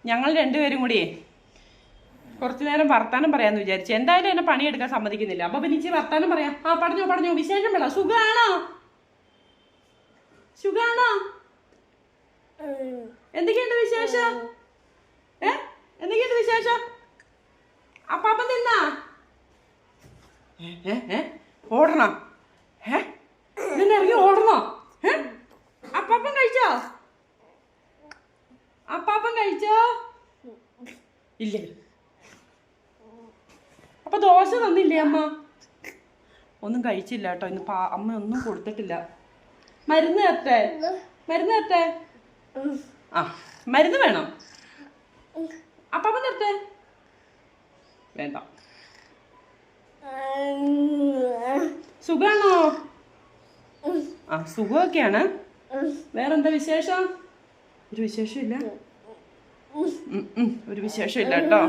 ഞങ്ങൾ രണ്ടുപേരും കൂടിയേ കുറച്ചു നേരം വർത്താനം പറയാന്ന് വിചാരിച്ചു. എന്തായാലും എന്നെ പണിയെടുക്കാൻ സമ്മതിക്കുന്നില്ല. അപ്പൊ പിന്നെ ഇച്ചിരി വർത്താനം പറയാം. ആ പറഞ്ഞോ വിശേഷം വേണം. സുഖാണോ? എന്തൊക്കെയുണ്ട് വിശേഷം? എന്തൊക്കെയുണ്ട് വിശേഷം? അപ്പാപ്പൻ തിന്നാ? ഓടണോ? ഇറങ്ങി ഓടണോ? അപ്പാപ്പൻ കഴിച്ചോ? ഇല്ലേ? അപ്പൊ ദോശ തന്നില്ലേ അമ്മ? ഒന്നും കഴിച്ചില്ല കേട്ടോ ഇന്ന്. അമ്മ ഒന്നും കൊടുത്തിട്ടില്ല. മരുന്ന് തരട്ടെ? ആ മരുന്ന് വേണം. അപ്പാപ്പൻ തരട്ടെ? വേണ്ട. സുഖാണോ? ആ സുഖമൊക്കെയാണ്. വേറെന്താ വിശേഷം? ഒരു വിശേഷം ഇല്ല കേട്ടോ.